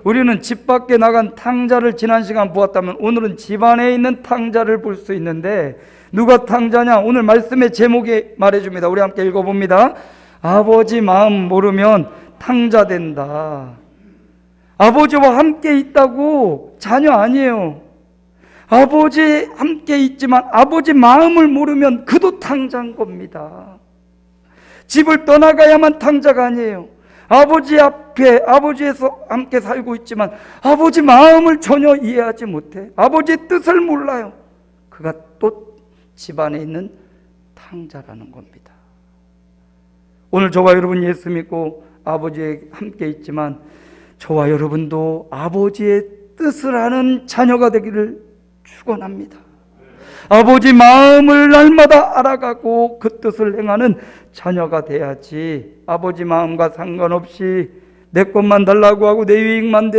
우리는 집 밖에 나간 탕자를 지난 시간 보았다면 오늘은 집 안에 있는 탕자를 볼 수 있는데, 누가 탕자냐? 오늘 말씀의 제목이 말해줍니다. 우리 함께 읽어봅니다. 아버지 마음 모르면 탕자 된다. 아버지와 함께 있다고 자녀 아니에요. 아버지 함께 있지만 아버지 마음을 모르면 그도 탕자인 겁니다. 집을 떠나가야만 탕자가 아니에요. 아버지 앞에, 아버지에서 함께 살고 있지만 아버지 마음을 전혀 이해하지 못해. 아버지의 뜻을 몰라요. 그가 또 집안에 있는 탕자라는 겁니다. 오늘 저와 여러분 예수 믿고 아버지에 함께 있지만 저와 여러분도 아버지의 뜻을 아는 자녀가 되기를 축원합니다. 아버지 마음을 날마다 알아가고 그 뜻을 행하는 자녀가 돼야지, 아버지 마음과 상관없이 내 것만 달라고 하고 내 유익만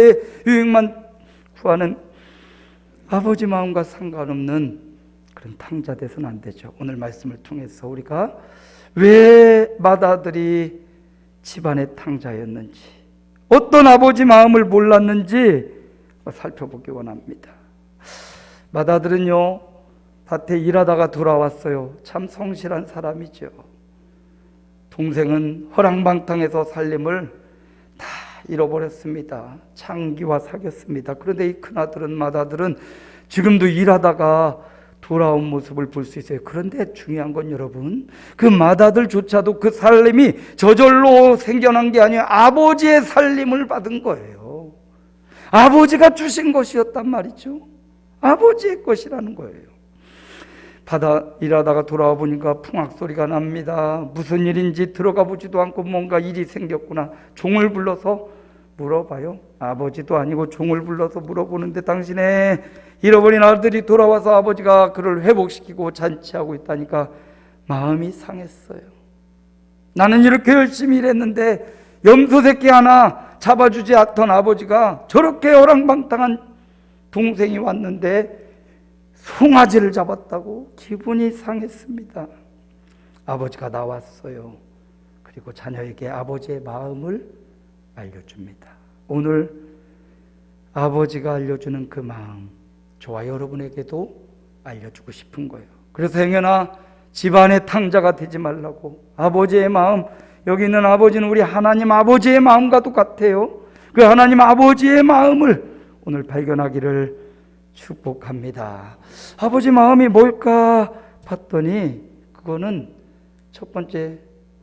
구하는 아버지 마음과 상관없는 그런 탕자 돼서는 안 되죠. 오늘 말씀을 통해서 우리가 왜 맏아들이 집안의 탕자였는지, 어떤 아버지 마음을 몰랐는지 살펴보기 원합니다. 맏아들은요, 밭에 일하다가 돌아왔어요. 참 성실한 사람이죠. 동생은 허랑방탕해서 살림을 다 잃어버렸습니다. 창기와 사귀었습니다. 그런데 이 큰아들은, 맏아들은 지금도 일하다가 돌아온 모습을 볼 수 있어요. 그런데 중요한 건 여러분, 그 맏아들조차도 그 살림이 저절로 생겨난 게 아니에요. 아버지의 살림을 받은 거예요. 아버지가 주신 것이었단 말이죠. 아버지의 것이라는 거예요. 바다 일하다가 돌아와 보니까 풍악소리가 납니다. 무슨 일인지 들어가 보지도 않고 뭔가 일이 생겼구나. 종을 불러서 물어봐요. 아버지도 아니고 종을 불러서 물어보는데 당신의 잃어버린 아들이 돌아와서 아버지가 그를 회복시키고 잔치하고 있다니까 마음이 상했어요. 나는 이렇게 열심히 일했는데 염소 새끼 하나 잡아주지 않던 아버지가 저렇게 어랑방탕한 동생이 왔는데 송아지를 잡았다고 기분이 상했습니다. 아버지가 나왔어요. 그리고 자녀에게 아버지의 마음을 알려줍니다. 오늘 아버지가 알려주는 그 마음, 저와 여러분에게도 알려주고 싶은 거예요. 그래서 행여나 집안의 탕자가 되지 말라고, 아버지의 마음, 여기 있는 아버지는 우리 하나님 아버지의 마음과 똑같아요. 그 하나님 아버지의 마음을 오늘 발견하기를 축복합니다. 아버지 마음이 뭘까 봤더니 그거는 첫 번째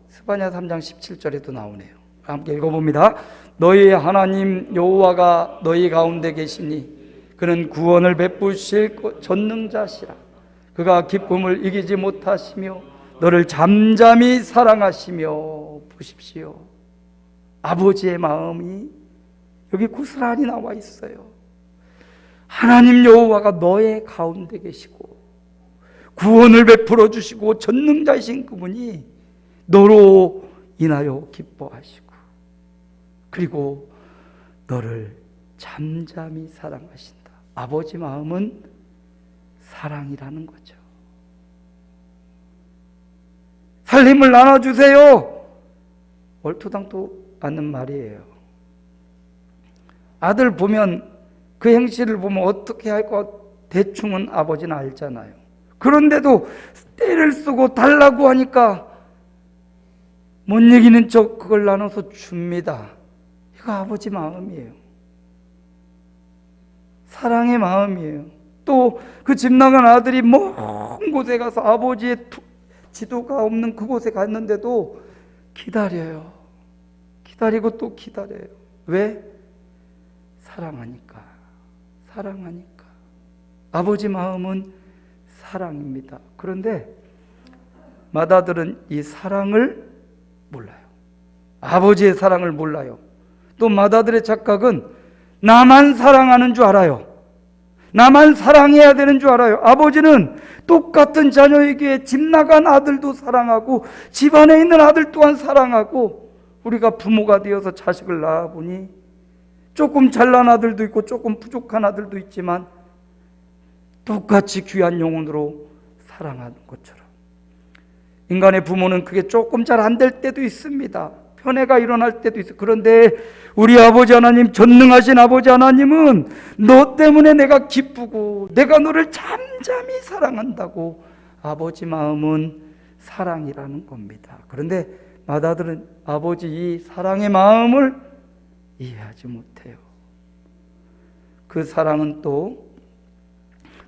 스바냐 3장 17절에도 나오네요. 함께 읽어봅니다. 너희 하나님 여호와가 너희 가운데 계시니 그는 구원을 베푸실 전능자시라. 그가 기쁨을 이기지 못하시며 너를 잠잠히 사랑하시며. 보십시오, 아버지의 마음이 여기 고스란히 나와 있어요. 하나님 여호와가 너의 가운데 계시고 구원을 베풀어 주시고 전능자이신 그분이 너로 인하여 기뻐하시고 그리고 너를 잠잠히 사랑하신다. 아버지 마음은 사랑이라는 거죠. 살림을 나눠주세요, 얼토당토 않는 말이에요. 아들 보면 그 행실을 보면 어떻게 할 것 대충은 아버지는 알잖아요. 그런데도 때를 쓰고 달라고 하니까 못 이기는 척 그걸 나눠서 줍니다. 이거 아버지 마음이에요. 사랑의 마음이에요. 또 그 집 나간 아들이 먼 곳에 가서 아버지의 지도가 없는 그곳에 갔는데도 기다려요. 기다리고 또 기다려요. 왜? 사랑하니까. 사랑하니까. 아버지 마음은 사랑입니다. 그런데 맏아들은 이 사랑을 몰라요. 아버지의 사랑을 몰라요. 또 맏아들의 착각은 나만 사랑하는 줄 알아요. 나만 사랑해야 되는 줄 알아요. 아버지는 똑같은 자녀에게 집 나간 아들도 사랑하고 집안에 있는 아들 또한 사랑하고, 우리가 부모가 되어서 자식을 낳아보니 조금 잘난 아들도 있고 조금 부족한 아들도 있지만 똑같이 귀한 영혼으로 사랑하는 것처럼 인간의 부모는 그게 조금 잘 안 될 때도 있습니다. 현해가 일어날 때도 있어. 그런데 우리 아버지 하나님, 전능하신 아버지 하나님은 너 때문에 내가 기쁘고 내가 너를 잠잠히 사랑한다고. 아버지 마음은 사랑이라는 겁니다. 그런데 맏아들은 아버지 이 사랑의 마음을 이해하지 못해요. 그 사랑은 또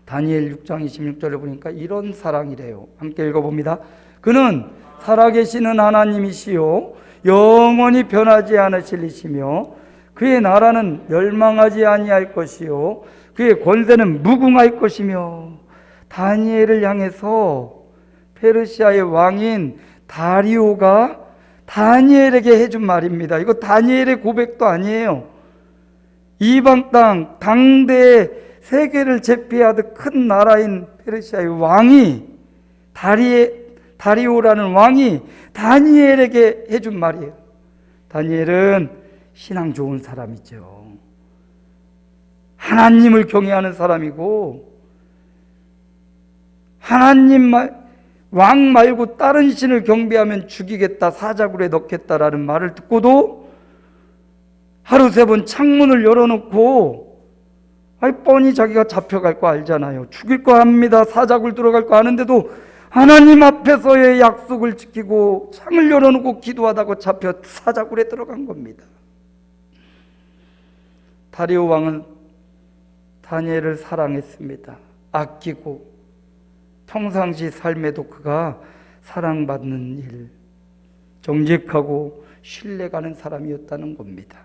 다니엘 6장 26절에 보니까 이런 사랑이래요. 함께 읽어봅니다. 그는 살아계시는 하나님이시요 영원히 변하지 않으실 이시며 그의 나라는 멸망하지 아니할 것이요 그의 권세는 무궁할 것이며. 다니엘을 향해서 페르시아의 왕인 다리오가 다니엘에게 해준 말입니다. 이거 다니엘의 고백도 아니에요. 이방 땅 당대의 세계를 제패하듯 큰 나라인 페르시아의 왕이 다리오라는 왕이 다니엘에게 해준 말이에요. 다니엘은 신앙 좋은 사람이죠. 하나님을 경외하는 사람이고 하나님 왕 말고 다른 신을 경배하면 죽이겠다, 사자굴에 넣겠다라는 말을 듣고도 하루 3번 창문을 열어놓고 뻔히 자기가 잡혀갈 거 알잖아요. 죽일 거 합니다. 사자굴 들어갈 거 아는데도 하나님 앞에서의 약속을 지키고 창을 열어놓고 기도하다가 잡혀 사자굴에 들어간 겁니다. 다리오 왕은 다니엘을 사랑했습니다. 아끼고 평상시 삶에도 그가 사랑받는 일, 정직하고 신뢰가는 사람이었다는 겁니다.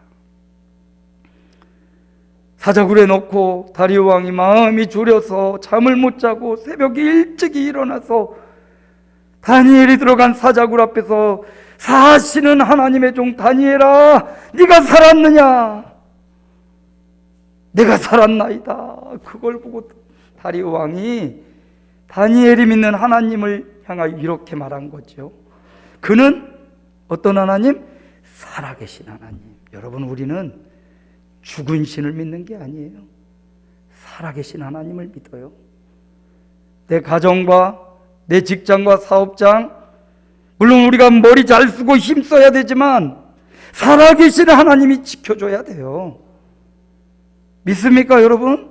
사자굴에 넣고 다리오 왕이 마음이 졸여서 잠을 못 자고 새벽에 일찍이 일어나서 다니엘이 들어간 사자굴 앞에서 사시는 하나님의 종 다니엘아, 네가 살았느냐? 내가 살았나이다. 그걸 보고 다리오 왕이 다니엘이 믿는 하나님을 향하여 이렇게 말한 거죠. 그는 어떤 하나님? 살아계신 하나님. 여러분, 우리는 죽은 신을 믿는 게 아니에요. 살아계신 하나님을 믿어요. 내 가정과 내 직장과 사업장, 물론 우리가 머리 잘 쓰고 힘써야 되지만 살아계신 하나님이 지켜줘야 돼요. 믿습니까, 여러분?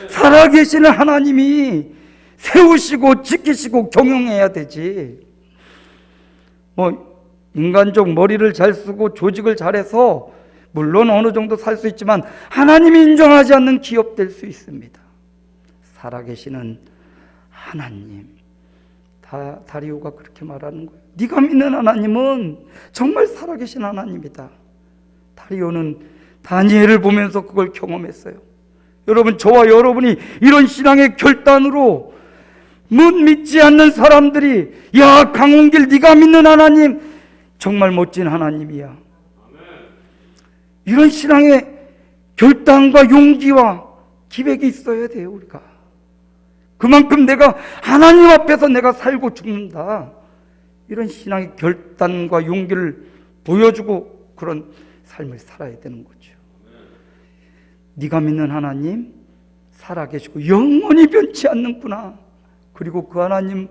살아계시는 하나님이 세우시고 지키시고 경영해야 되지. 인간적 머리를 잘 쓰고 조직을 잘해서 물론 어느 정도 살 수 있지만 하나님이 인정하지 않는 기업 될 수 있습니다. 살아계시는 하나님. 다리오가 그렇게 말하는 거예요. 네가 믿는 하나님은 정말 살아계신 하나님이다. 다리오는 다니엘을 보면서 그걸 경험했어요. 여러분, 저와 여러분이 이런 신앙의 결단으로 못 믿지 않는 사람들이, 야 강홍길, 네가 믿는 하나님 정말 멋진 하나님이야. 이런 신앙의 결단과 용기와 기백이 있어야 돼요. 우리가 그만큼 내가 하나님 앞에서 내가 살고 죽는다, 이런 신앙의 결단과 용기를 보여주고 그런 삶을 살아야 되는 거죠. 네가 믿는 하나님 살아계시고 영원히 변치 않는구나. 그리고 그 하나님,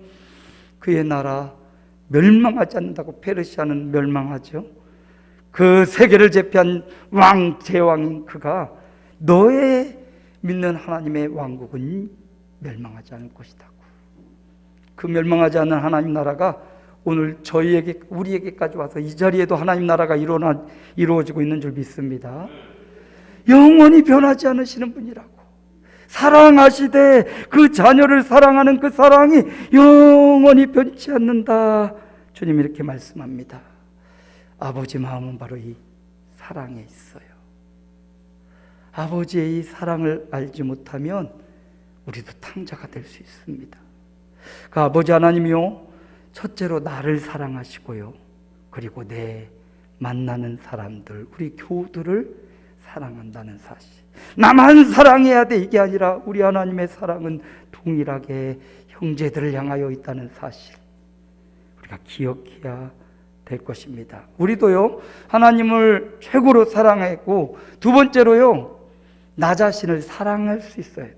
그의 나라 멸망하지 않는다고. 페르시아는 멸망하죠. 그 세계를 제패한 왕, 제왕인 그가, 너의 믿는 하나님의 왕국은 멸망하지 않을 것이다고. 그 멸망하지 않는 하나님 나라가 오늘 저희에게, 우리에게까지 와서 이 자리에도 하나님 나라가 이루어지고 있는 줄 믿습니다. 영원히 변하지 않으시는 분이라고. 사랑하시되 그 자녀를 사랑하는 그 사랑이 영원히 변치 않는다. 주님 이렇게 말씀합니다. 아버지 마음은 바로 이 사랑에 있어요. 아버지의 이 사랑을 알지 못하면 우리도 탕자가 될 수 있습니다. 그 아버지 하나님이요, 첫째로 나를 사랑하시고요, 그리고 내 만나는 사람들, 우리 교우들을 사랑한다는 사실. 나만 사랑해야 돼, 이게 아니라 우리 하나님의 사랑은 동일하게 형제들을 향하여 있다는 사실, 우리가 기억해야 될 것입니다. 우리도요, 하나님을 최고로 사랑했고, 두 번째로요, 나 자신을 사랑할 수 있어야 돼요.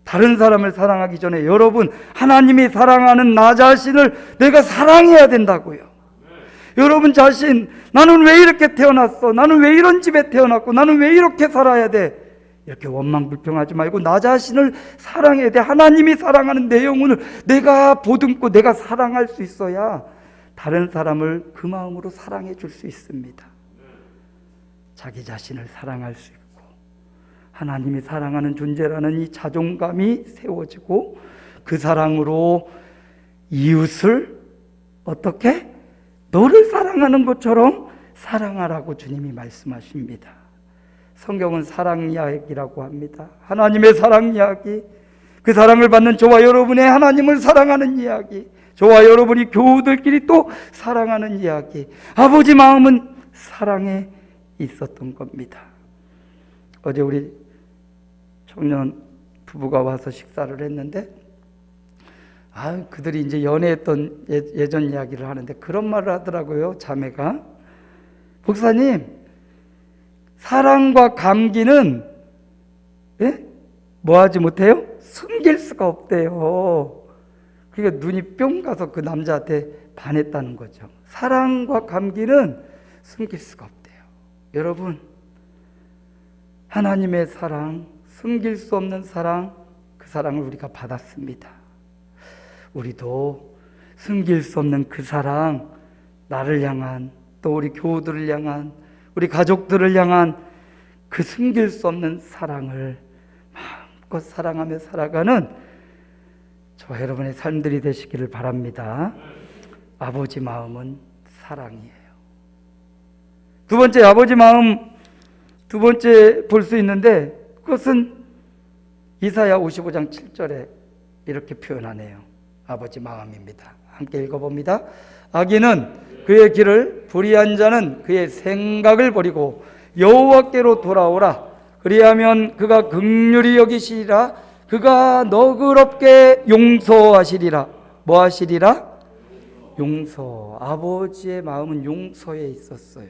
다른 사람을 사랑하기 전에 여러분, 하나님이 사랑하는 나 자신을 내가 사랑해야 된다고요. 여러분 자신, 나는 왜 이렇게 태어났어? 나는 왜 이런 집에 태어났고 나는 왜 이렇게 살아야 돼? 이렇게 원망불평하지 말고 나 자신을 사랑해야 돼. 하나님이 사랑하는 내 영혼을 내가 보듬고 내가 사랑할 수 있어야 다른 사람을 그 마음으로 사랑해 줄 수 있습니다. 자기 자신을 사랑할 수 있고 하나님이 사랑하는 존재라는 이 자존감이 세워지고 그 사랑으로 이웃을 어떻게? 너를 사랑하는 것처럼 사랑하라고 주님이 말씀하십니다. 성경은 사랑 이야기라고 합니다. 하나님의 사랑 이야기, 그 사랑을 받는 저와 여러분의 하나님을 사랑하는 이야기, 저와 여러분이 교우들끼리 또 사랑하는 이야기. 아버지 마음은 사랑에 있었던 겁니다. 어제 우리 청년 부부가 와서 식사를 했는데 그들이 이제 연애했던 예전 이야기를 하는데 그런 말을 하더라고요. 자매가, 목사님, 사랑과 감기는 뭐 하지 못해요? 숨길 수가 없대요. 그러니까 눈이 뿅 가서 그 남자한테 반했다는 거죠. 사랑과 감기는 숨길 수가 없대요. 여러분, 하나님의 사랑, 숨길 수 없는 사랑, 그 사랑을 우리가 받았습니다. 우리도 숨길 수 없는 그 사랑, 나를 향한, 또 우리 교우들을 향한, 우리 가족들을 향한 그 숨길 수 없는 사랑을 마음껏 사랑하며 살아가는 저와 여러분의 삶들이 되시기를 바랍니다. 아버지 마음은 사랑이에요. 두 번째, 아버지 마음 두 번째 볼 수 있는데 그것은 이사야 55장 7절에 이렇게 표현하네요. 아버지 마음입니다. 함께 읽어봅니다. 악인은 그의 길을, 불의한 자는 그의 생각을 버리고 여호와께로 돌아오라. 그리하면 그가 긍휼히 여기시리라. 그가 너그럽게 용서하시리라. 뭐 하시리라? 용서. 아버지의 마음은 용서에 있었어요.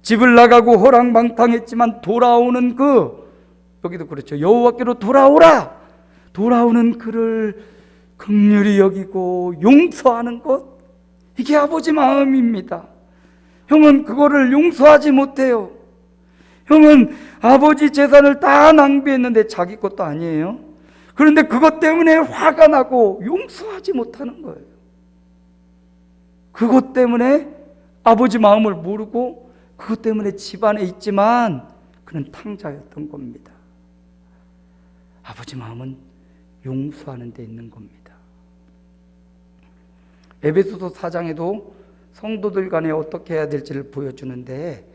집을 나가고 호랑방탕했지만 돌아오는 여기도 그렇죠. 여호와께로 돌아오라. 돌아오는 그를 긍휼히 여기고 용서하는 것, 이게 아버지 마음입니다. 형은 그거를 용서하지 못해요. 형은 아버지 재산을 다 낭비했는데 자기 것도 아니에요. 그런데 그것 때문에 화가 나고 용서하지 못하는 거예요. 그것 때문에 아버지 마음을 모르고 그것 때문에 집안에 있지만 그는 탕자였던 겁니다. 아버지 마음은 용서하는 데 있는 겁니다. 에베소서 4장에도 성도들 간에 어떻게 해야 될지를 보여주는데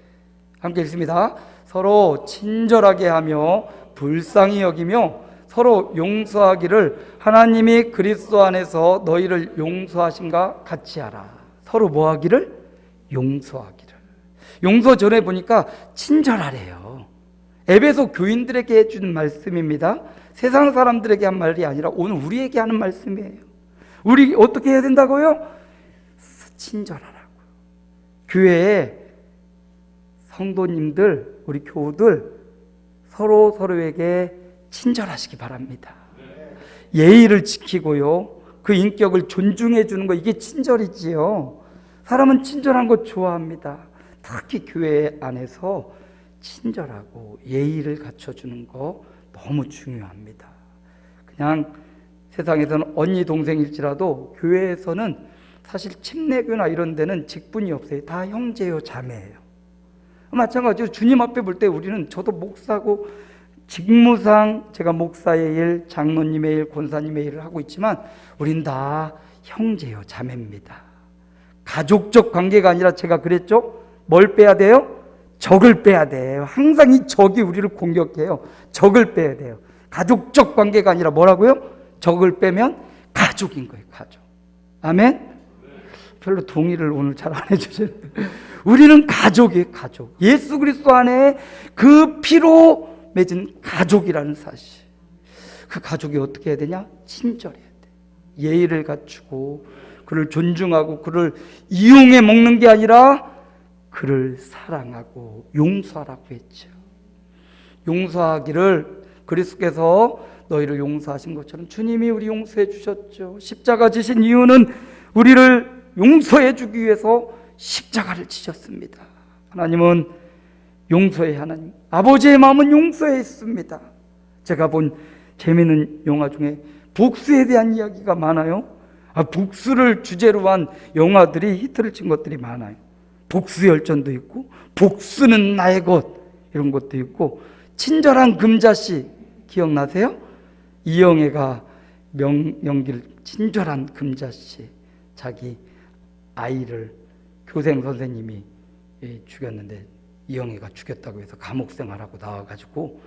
함께 읽습니다. 서로 친절하게 하며 불쌍히 여기며 서로 용서하기를 하나님이 그리스도 안에서 너희를 용서하심과 같이 하라. 서로 뭐 하기를? 용서하기를. 용서 전에 보니까 친절하래요. 에베소 교인들에게 해준 말씀입니다. 세상 사람들에게 한 말이 아니라 오늘 우리에게 하는 말씀이에요. 우리 어떻게 해야 된다고요? 친절하라고. 교회에 성도님들, 우리 교우들 서로에게 친절하시기 바랍니다. 예의를 지키고요, 그 인격을 존중해 주는 거, 이게 친절이지요. 사람은 친절한 거 좋아합니다. 특히 교회 안에서 친절하고 예의를 갖춰주는 거 너무 중요합니다. 그냥 세상에서는 언니 동생일지라도 교회에서는 사실 침례교나 이런 데는 직분이 없어요. 다 형제요 자매예요. 마찬가지로 주님 앞에 볼 때 우리는, 저도 목사고 직무상 제가 목사의 일, 장로님의 일, 권사님의 일을 하고 있지만 우린 다 형제요 자매입니다. 가족적 관계가 아니라 제가 그랬죠? 뭘 빼야 돼요? 적을 빼야 돼요. 항상 이 적이 우리를 공격해요. 적을 빼야 돼요. 가족적 관계가 아니라 뭐라고요? 적을 빼면 가족인 거예요. 가족. 아멘? 별로 동의를 오늘 잘 안 해주시는데 우리는 가족이에요. 가족. 예수 그리스도 안에 그 피로 맺은 가족이라는 사실. 그 가족이 어떻게 해야 되냐? 친절해야 돼. 예의를 갖추고 그를 존중하고 그를 이용해 먹는 게 아니라 그를 사랑하고 용서하라고 했죠. 용서하기를 그리스도께서 너희를 용서하신 것처럼 주님이 우리 용서해 주셨죠. 십자가 지신 이유는 우리를 용서해 주기 위해서 십자가를 지셨습니다. 하나님은 용서의 하나님, 아버지의 마음은 용서에 있습니다. 제가 본 재미있는 영화 중에 복수에 대한 이야기가 많아요. 복수를 주제로 한 영화들이 히트를 친 것들이 많아요. 복수열전도 있고 복수는 나의 것 이런 것도 있고, 친절한 금자씨 기억나세요? 이영애가 연기를, 친절한 금자씨, 자기 아이를 교생 선생님이 죽였는데 이영애가 죽였다고 해서 감옥 생활하고 나와가지고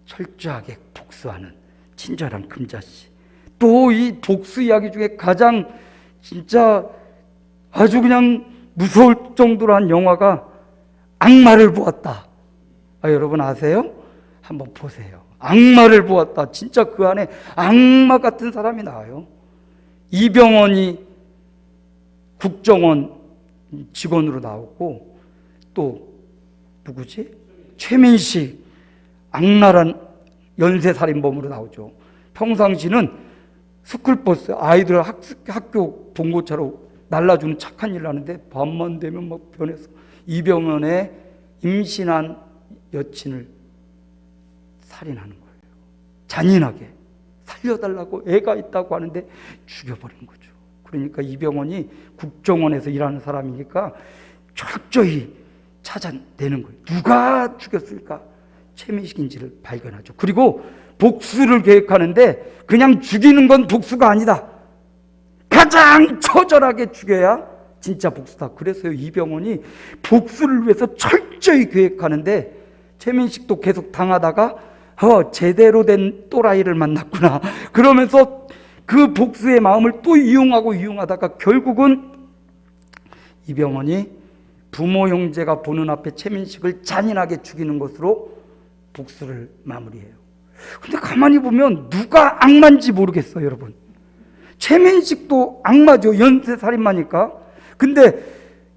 철저하게 복수하는 친절한 금자씨. 또 이 복수 이야기 중에 가장 진짜 아주 그냥 무서울 정도로 한 영화가 악마를 보았다. 여러분 아세요? 한번 보세요. 악마를 보았다. 진짜 그 안에 악마 같은 사람이 나와요. 이병헌이 국정원 직원으로 나오고, 또 누구지? 최민식 악랄한 연쇄살인범으로 나오죠. 평상시는 스쿨버스 아이들 학교 봉고차로 날라주는 착한 일을 하는데 밤만 되면 막 변해서 이병헌의 임신한 여친을 살인하는 거예요. 잔인하게 살려달라고 애가 있다고 하는데 죽여버린 거죠. 그러니까 이병헌이 국정원에서 일하는 사람이니까 철저히 찾아내는 거예요. 누가 죽였을까? 최민식인지를 발견하죠. 그리고 복수를 계획하는데 그냥 죽이는 건 복수가 아니다. 가장 처절하게 죽여야 진짜 복수다. 그래서요, 이병헌이 복수를 위해서 철저히 계획하는데 최민식도 계속 당하다가 제대로 된 또라이를 만났구나 그러면서 그 복수의 마음을 또 이용하다가 결국은 이병헌이 부모 형제가 보는 앞에 최민식을 잔인하게 죽이는 것으로 복수를 마무리해요. 근데 가만히 보면 누가 악마인지 모르겠어요, 여러분. 최민식도 악마죠. 연쇄살인마니까. 근데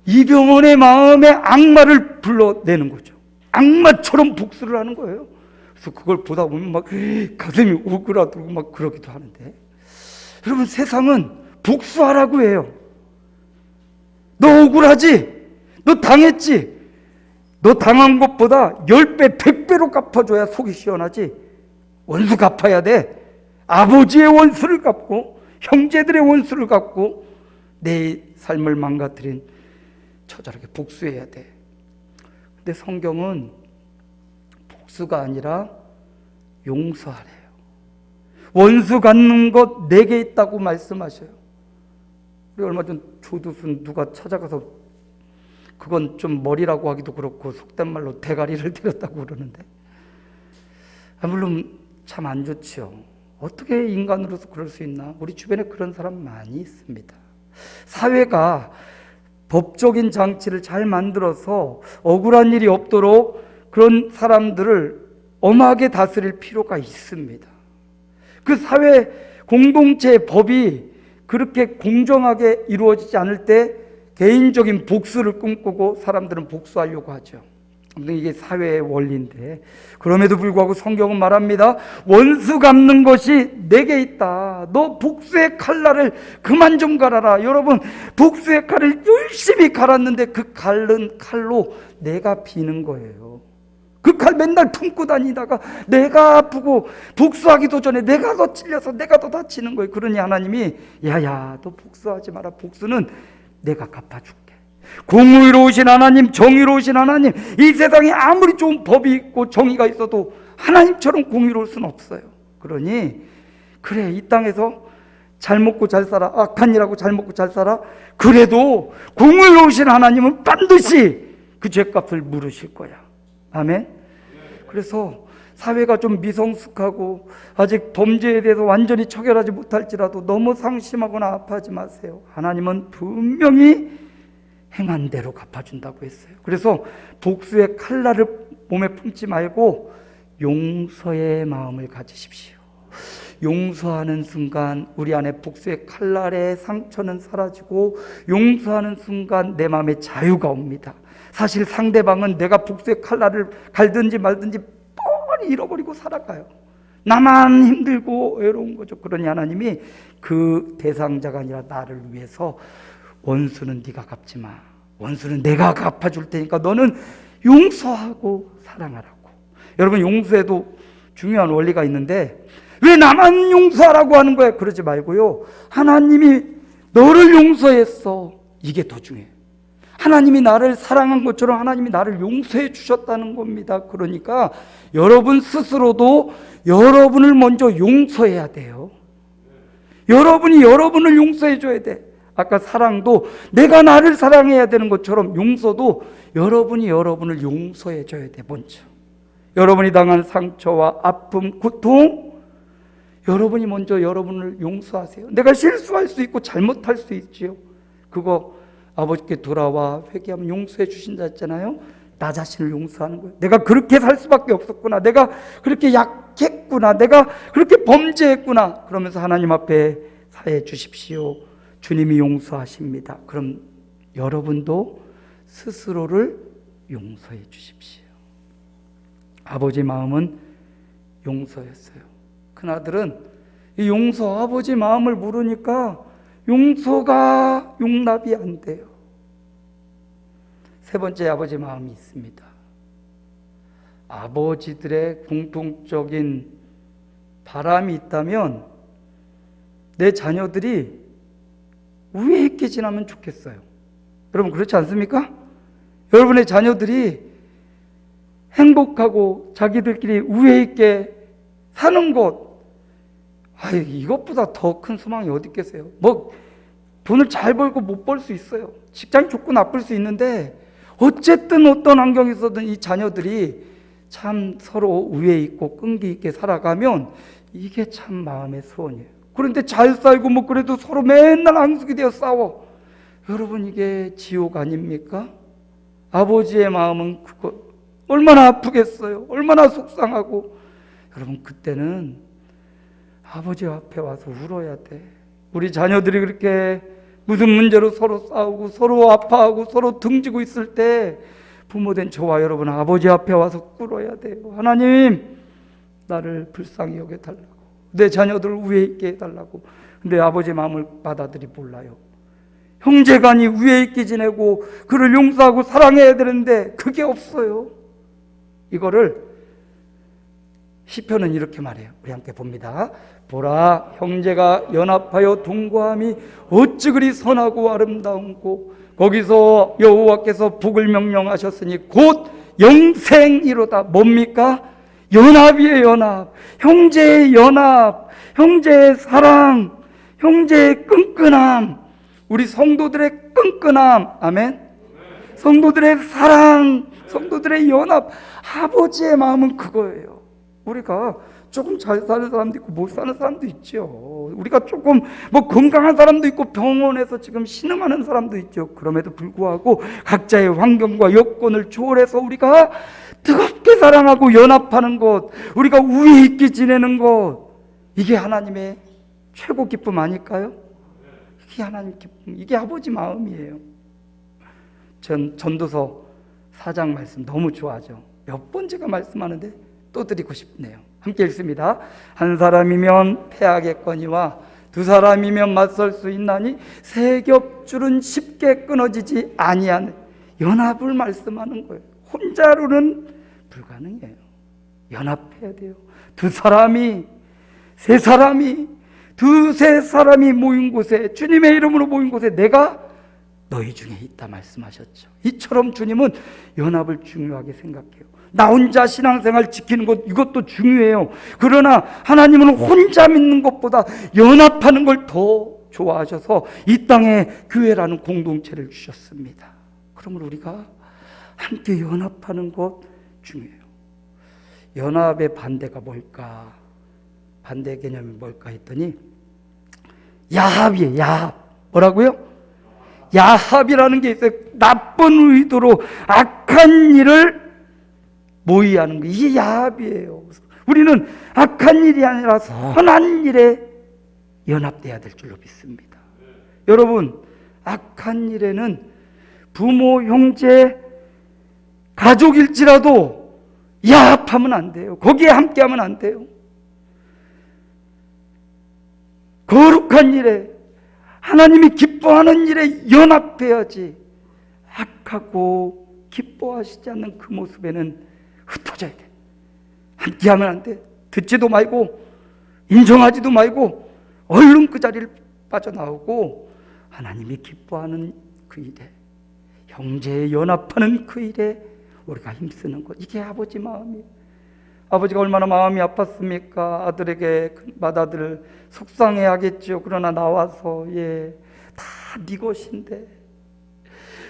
이병헌의 마음에 악마를 불러내는 거죠. 악마처럼 복수를 하는 거예요. 그래서 그걸 보다 보면 막 가슴이 오그라들고 막 그러기도 하는데, 여러분, 세상은 복수하라고 해요. 너 억울하지? 너 당했지? 너 당한 것보다 10배, 100배로 갚아줘야 속이 시원하지. 원수 갚아야 돼. 아버지의 원수를 갚고 형제들의 원수를 갚고 내 삶을 망가뜨린 처절하게 복수해야 돼. 근데 성경은 복수가 아니라 용서하래요. 원수 갚는 것 내게 있다고 말씀하셔요. 우리 얼마 전 조두순 누가 찾아가서, 그건 좀 머리라고 하기도 그렇고 속된 말로 대가리를 때렸다고 그러는데, 물론 참 안 좋지요. 어떻게 인간으로서 그럴 수 있나? 우리 주변에 그런 사람 많이 있습니다. 사회가 법적인 장치를 잘 만들어서 억울한 일이 없도록 그런 사람들을 엄하게 다스릴 필요가 있습니다. 그 사회 공동체의 법이 그렇게 공정하게 이루어지지 않을 때 개인적인 복수를 꿈꾸고 사람들은 복수하려고 하죠. 이게 사회의 원리인데, 그럼에도 불구하고 성경은 말합니다. 원수 갚는 것이 내게 있다. 너 복수의 칼날을 그만 좀 갈아라. 여러분, 복수의 칼을 열심히 갈았는데 그 갈른 칼로 내가 비는 거예요. 그 칼 맨날 품고 다니다가 내가 아프고 복수하기도 전에 내가 더 찔려서 내가 더 다치는 거예요. 그러니 하나님이 야야, 너 복수하지 마라. 복수는 내가 갚아줄게. 공의로우신 하나님, 정의로우신 하나님, 이 세상에 아무리 좋은 법이 있고 정의가 있어도 하나님처럼 공의로울 수는 없어요. 그러니 그래, 이 땅에서 잘 먹고 잘 살아, 악한 일하고 잘 먹고 잘 살아, 그래도 공의로우신 하나님은 반드시 그 죄값을 물으실 거야. 아멘. 그래서 사회가 좀 미성숙하고 아직 범죄에 대해서 완전히 처결하지 못할지라도 너무 상심하거나 아파하지 마세요. 하나님은 분명히 행한 대로 갚아준다고 했어요. 그래서 복수의 칼날을 몸에 품지 말고 용서의 마음을 가지십시오. 용서하는 순간 우리 안에 복수의 칼날의 상처는 사라지고, 용서하는 순간 내 마음에 자유가 옵니다. 사실 상대방은 내가 복수의 칼날을 갈든지 말든지 뻔히 잃어버리고 살아가요. 나만 힘들고 외로운 거죠. 그러니 하나님이 그 대상자가 아니라 나를 위해서 원수는 네가 갚지 마. 원수는 내가 갚아줄 테니까 너는 용서하고 사랑하라고. 여러분, 용서에도 중요한 원리가 있는데 왜 나만 용서하라고 하는 거야? 그러지 말고요, 하나님이 너를 용서했어. 이게 더 중요해요. 하나님이 나를 사랑한 것처럼 하나님이 나를 용서해 주셨다는 겁니다. 그러니까 여러분 스스로도 여러분을 먼저 용서해야 돼요. 여러분이 여러분을 용서해 줘야 돼. 아까 사랑도 내가 나를 사랑해야 되는 것처럼 용서도 여러분이 여러분을 용서해 줘야 돼. 먼저 여러분이 당한 상처와 아픔, 고통, 여러분이 먼저 여러분을 용서하세요. 내가 실수할 수 있고 잘못할 수 있지요. 그거 아버지께 돌아와 회개하면 용서해 주신다 했잖아요. 나 자신을 용서하는 거예요. 내가 그렇게 살 수밖에 없었구나. 내가 그렇게 약했구나. 내가 그렇게 범죄했구나. 그러면서 하나님 앞에 사해 주십시오. 주님이 용서하십니다. 그럼 여러분도 스스로를 용서해 주십시오. 아버지 마음은 용서였어요. 큰아들은 이 용서, 아버지 마음을 모르니까 용서가 용납이 안 돼요. 세 번째, 아버지 마음이 있습니다. 아버지들의 공통적인 바람이 있다면 내 자녀들이 우애 있게 지나면 좋겠어요. 여러분, 그렇지 않습니까? 여러분의 자녀들이 행복하고 자기들끼리 우애 있게 사는 것, 이것보다 더 큰 소망이 어디 있겠어요? 돈을 잘 벌고 못 벌 수 있어요. 직장 좋고 나쁠 수 있는데 어쨌든 어떤 환경에서든 이 자녀들이 참 서로 우애 있고 끈기 있게 살아가면 이게 참 마음의 소원이에요. 그런데 잘 살고 그래도 서로 맨날 앙숙이 되어 싸워. 여러분, 이게 지옥 아닙니까? 아버지의 마음은 그거 얼마나 아프겠어요. 얼마나 속상하고. 여러분, 그때는 아버지 앞에 와서 울어야 돼. 우리 자녀들이 그렇게 무슨 문제로 서로 싸우고 서로 아파하고 서로 등지고 있을 때 부모된 저와 여러분은 아버지 앞에 와서 꿇어야 돼요. 하나님, 나를 불쌍히 여겨달라고, 내 자녀들을 우애 있게 해달라고. 근데 아버지 마음을 받아들이 몰라요. 형제간이 우애 있게 지내고 그를 용서하고 사랑해야 되는데 그게 없어요. 이거를 시편은 이렇게 말해요. 우리 함께 봅니다. 보라, 형제가 연합하여 동거함이 어찌 그리 선하고 아름다운고, 거기서 여호와께서 복을 명령하셨으니 곧 영생이로다. 뭡니까? 연합이에요. 연합. 형제의 연합, 형제의 사랑, 형제의 끈끈함, 우리 성도들의 끈끈함. 아멘. 성도들의 사랑, 성도들의 연합. 아버지의 마음은 그거예요. 우리가 조금 잘 사는 사람도 있고 못 사는 사람도 있죠. 우리가 조금 건강한 사람도 있고 병원에서 지금 신음하는 사람도 있죠. 그럼에도 불구하고 각자의 환경과 여건을 초월해서 우리가 뜨겁게 사랑하고 연합하는 것, 우리가 우애 있게 지내는 것, 이게 하나님의 최고 기쁨 아닐까요? 이게 하나님 기쁨, 이게 아버지 마음이에요. 전 전도서 4장 말씀 너무 좋아하죠. 몇 번 제가 말씀하는데 또 드리고 싶네요. 함께 읽습니다. 한 사람이면 패하겠거니와 두 사람이면 맞설 수 있나니 세 겹줄은 쉽게 끊어지지 아니하는 연합을 말씀하는 거예요. 혼자로는 불가능해요. 연합해야 돼요. 두 사람이, 세 사람이, 두세 사람이 모인 곳에, 주님의 이름으로 모인 곳에 내가 너희 중에 있다 말씀하셨죠. 이처럼 주님은 연합을 중요하게 생각해요. 나 혼자 신앙생활 지키는 것, 이것도 중요해요. 그러나 하나님은 혼자 믿는 것보다 연합하는 걸 더 좋아하셔서 이 땅에 교회라는 공동체를 주셨습니다. 그러므로 우리가 함께 연합하는 것 중요해요. 연합의 반대가 뭘까? 반대 개념이 뭘까 했더니 야합이에요. 야합. 뭐라고요? 야합이라는 게 있어요. 나쁜 의도로 악한 일을 모의하는 거, 이게 야합이에요. 우리는 악한 일이 아니라 선한 일에 연합돼야 될 줄로 믿습니다. 여러분, 악한 일에는 부모, 형제, 가족일지라도 야합하면 안 돼요. 거기에 함께하면 안 돼요. 거룩한 일에 하나님이 기뻐하는 일에 연합해야지 악하고 기뻐하시지 않는 그 모습에는 흩어져야 돼. 함께하면 안 돼. 듣지도 말고 인정하지도 말고 얼른 그 자리를 빠져나오고 하나님이 기뻐하는 그 일에, 형제에 연합하는 그 일에 우리가 힘쓰는 것, 이게 아버지 마음이에요. 아버지가 얼마나 마음이 아팠습니까? 아들에게 맏아들 속상해하겠죠. 그러나 나와서 다 네 것인데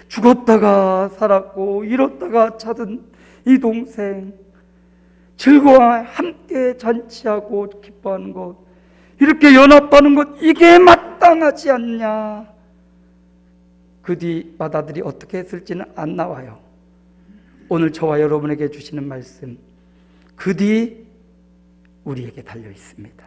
죽었다가 살았고 잃었다가 찾은 이 동생 즐거워 함께 잔치하고 기뻐하는 것, 이렇게 연합하는 것, 이게 마땅하지 않냐. 그 뒤 맏아들이 어떻게 했을지는 안 나와요. 오늘 저와 여러분에게 주시는 말씀, 그 뒤 우리에게 달려 있습니다.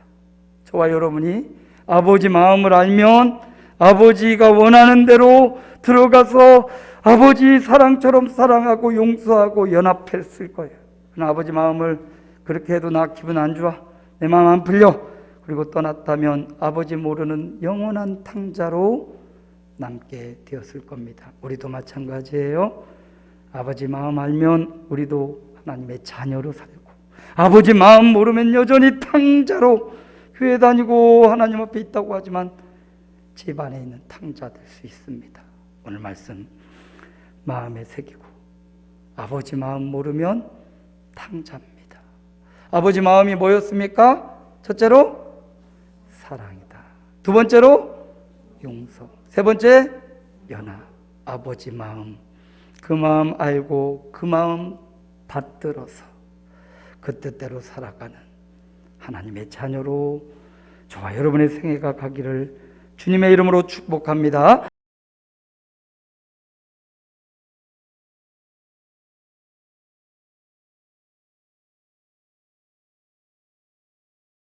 저와 여러분이 아버지 마음을 알면 아버지가 원하는 대로 들어가서 아버지 사랑처럼 사랑하고 용서하고 연합했을 거예요. 그러나 아버지 마음을 그렇게 해도 나 기분 안 좋아, 내 마음 안 풀려, 그리고 떠났다면 아버지 모르는 영원한 탕자로 남게 되었을 겁니다. 우리도 마찬가지예요. 아버지 마음 알면 우리도 하나님의 자녀로 살고, 아버지 마음 모르면 여전히 탕자로 교회 다니고 하나님 앞에 있다고 하지만 집 안에 있는 탕자 될 수 있습니다. 오늘 말씀 마음에 새기고, 아버지 마음 모르면 탕자입니다. 아버지 마음이 뭐였습니까? 첫째로 사랑이다. 두 번째로 용서. 세 번째 연합. 아버지 마음, 그 마음 알고 그 마음 받들어서 그 뜻대로 살아가는 하나님의 자녀로 저와 여러분의 생애가 가기를 주님의 이름으로 축복합니다.